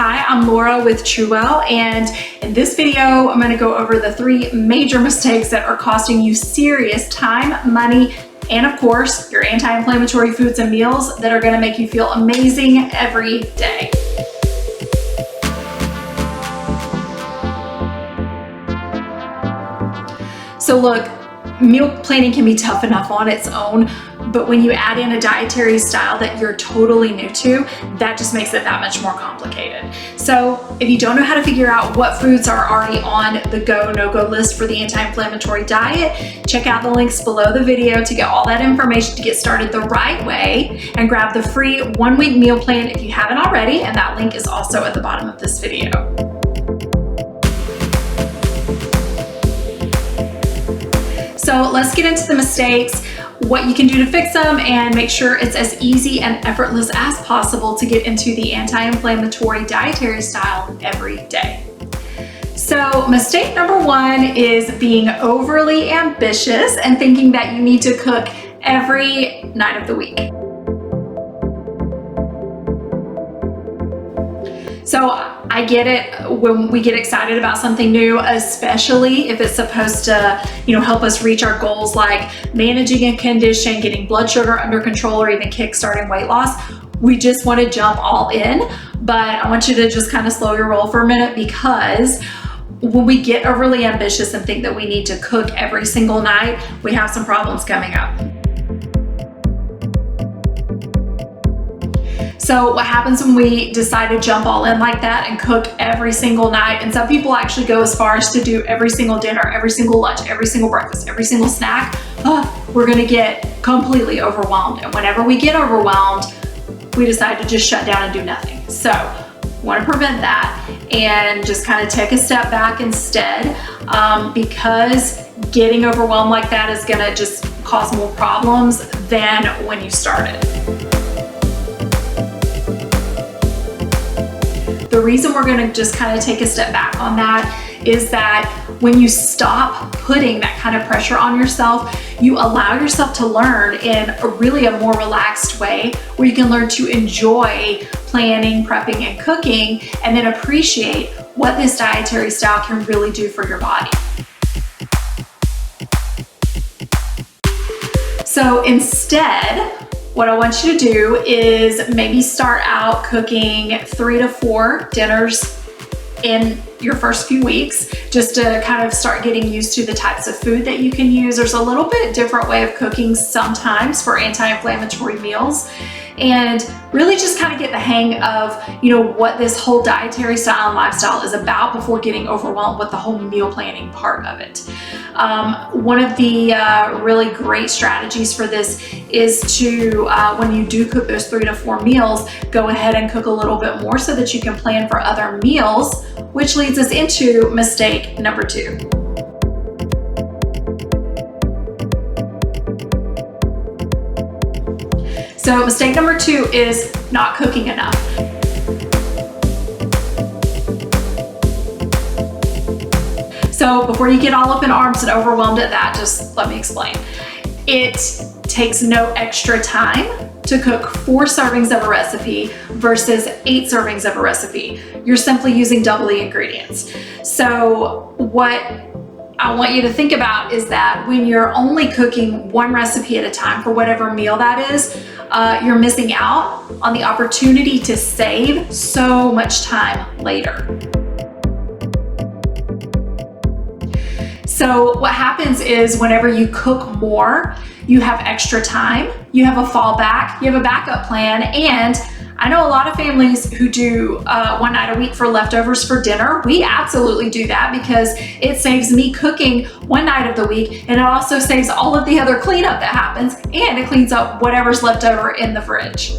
Hi, I'm Laura with TrueWell, and in this video, I'm going to go over the 3 major mistakes that are costing you serious time, money, and of course, your anti-inflammatory foods and meals that are going to make you feel amazing every day. So look, meal planning can be tough enough on its own, but when you add in a dietary style that you're totally new to, that just makes it that much more complicated. So if you don't know how to figure out what foods are already on the go, no-go list for the anti-inflammatory diet, check out the links below the video to get all that information to get started the right way and grab the free 1-week meal plan if you haven't already, and that link is also at the bottom of this video. So let's get into the mistakes, what you can do to fix them, and make sure it's as easy and effortless as possible to get into the anti-inflammatory dietary style every day. So mistake number 1 is being overly ambitious and thinking that you need to cook every night of the week. So I get it when we get excited about something new, especially if it's supposed to, help us reach our goals like managing a condition, getting blood sugar under control, or even kickstarting weight loss. We just want to jump all in, but I want you to just kind of slow your roll for a minute, because when we get overly ambitious and think that we need to cook every single night, we have some problems coming up. So what happens when we decide to jump all in like that and cook every single night? And some people actually go as far as to do every single dinner, every single lunch, every single breakfast, every single snack. We're gonna get completely overwhelmed. And whenever we get overwhelmed, we decide to just shut down and do nothing. So want to prevent that and just kind of take a step back instead, because getting overwhelmed like that is gonna just cause more problems than when you started. The reason we're going to just kind of take a step back on that is that when you stop putting that kind of pressure on yourself, you allow yourself to learn in a more relaxed way, where you can learn to enjoy planning, prepping, and cooking, and then appreciate what this dietary style can really do for your body. So instead, what I want you to do is maybe start out cooking 3 to 4 dinners in your first few weeks, just to kind of start getting used to the types of food that you can use. There's a little bit different way of cooking sometimes for anti-inflammatory meals, and really just kind of get the hang of, what this whole dietary style and lifestyle is about before getting overwhelmed with the whole meal planning part of it. One of the really great strategies for this is to, when you do cook those 3 to 4 meals, go ahead and cook a little bit more so that you can plan for other meals, which leads us into mistake number 2. So mistake number 2 is not cooking enough. So before you get all up in arms and overwhelmed at that, just let me explain. It takes no extra time to cook 4 servings of a recipe versus 8 servings of a recipe. You're simply using double the ingredients. So what I want you to think about is that when you're only cooking 1 recipe at a time for whatever meal that is, you're missing out on the opportunity to save so much time later. So what happens is whenever you cook more, you have extra time, you have a fallback, you have a backup plan, and I know a lot of families who do 1 night a week for leftovers for dinner. We absolutely do that because it saves me cooking 1 night of the week, and it also saves all of the other cleanup that happens, and it cleans up whatever's left over in the fridge.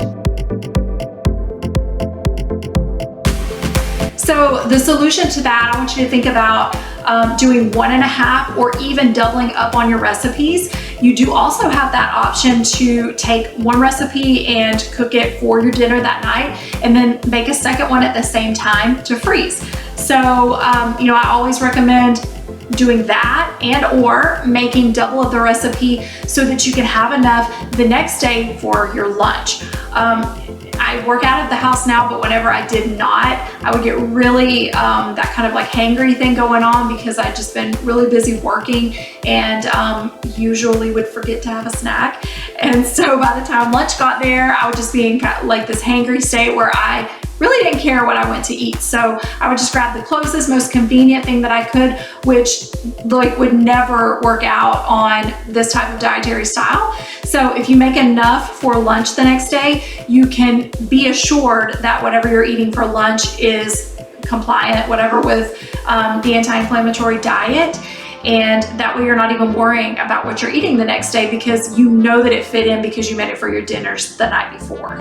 So the solution to that, I want you to think about doing 1.5 or even doubling up on your recipes. You do also have that option to take 1 recipe and cook it for your dinner that night, and then make a second one at the same time to freeze. So, I always recommend doing that and or making double of the recipe so that you can have enough the next day for your lunch. I I work out of the house now, but whenever I did not, I would get really that kind of like hangry thing going on because I'd just been really busy working and usually would forget to have a snack. And so by the time lunch got there, I would just be in kind of like this hangry state where I really didn't care what I went to eat. So I would just grab the closest, most convenient thing that I could, which like would never work out on this type of dietary style. So if you make enough for lunch the next day, you can be assured that whatever you're eating for lunch is compliant, whatever, with the anti-inflammatory diet. And that way you're not even worrying about what you're eating the next day because you know that it fit in because you made it for your dinners the night before.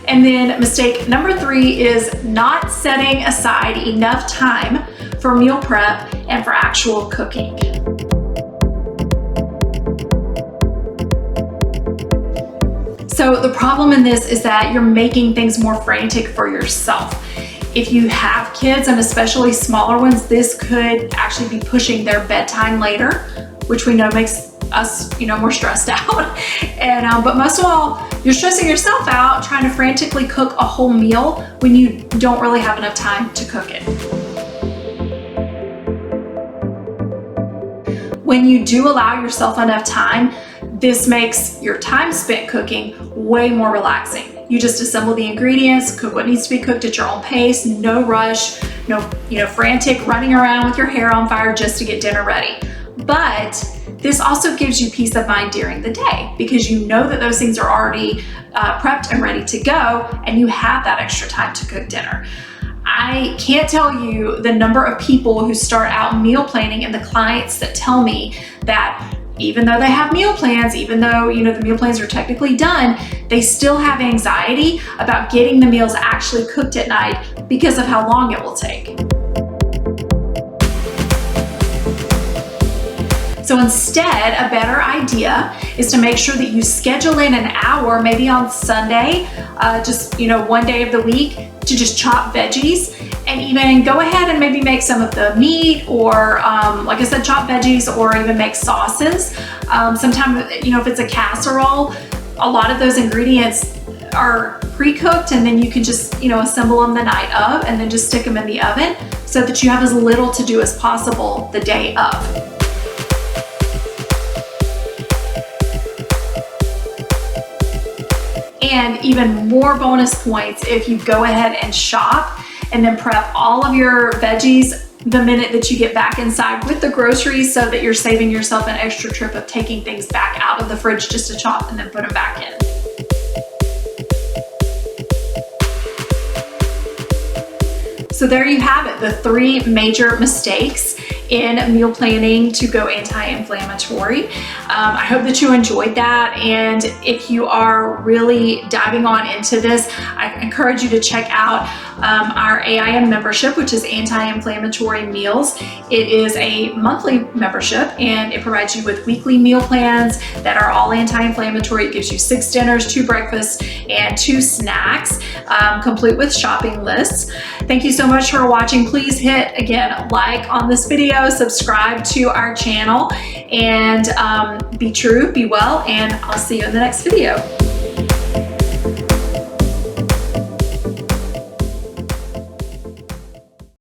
And then mistake number 3 is not setting aside enough time for meal prep and for actual cooking. So the problem in this is that you're making things more frantic for yourself. If you have kids, and especially smaller ones, this could actually be pushing their bedtime later, which we know makes us, more stressed out. And but most of all, you're stressing yourself out trying to frantically cook a whole meal when you don't really have enough time to cook it. When you do allow yourself enough time, this makes your time spent cooking way more relaxing. You just assemble the ingredients, cook what needs to be cooked at your own pace, no rush, no frantic running around with your hair on fire just to get dinner ready. But this also gives you peace of mind during the day because you know that those things are already prepped and ready to go, and you have that extra time to cook dinner. I can't tell you the number of people who start out meal planning and the clients that tell me that even though they have meal plans, even though the meal plans are technically done, they still have anxiety about getting the meals actually cooked at night because of how long it will take. So instead, a better idea is to make sure that you schedule in an hour, maybe on Sunday, just one day of the week, to just chop veggies and even go ahead and maybe make some of the meat or, like I said, chop veggies or even make sauces. Sometimes, if it's a casserole, a lot of those ingredients are pre-cooked and then you can just, assemble them the night of and then just stick them in the oven so that you have as little to do as possible the day of. And even more bonus points if you go ahead and shop and then prep all of your veggies the minute that you get back inside with the groceries so that you're saving yourself an extra trip of taking things back out of the fridge just to chop and then put them back in. So there you have it, the 3 major mistakes in meal planning to go anti-inflammatory. I hope that you enjoyed that, and if you are really diving on into this, I encourage you to check out our AIM membership, which is Anti-Inflammatory Meals. It is a monthly membership and it provides you with weekly meal plans that are all anti-inflammatory. It gives you 6 dinners, 2 breakfasts, and 2 snacks, complete with shopping lists. Thank you so much for watching. Please hit, again, like on this video, subscribe to our channel, and be true, be well, and I'll see you in the next video.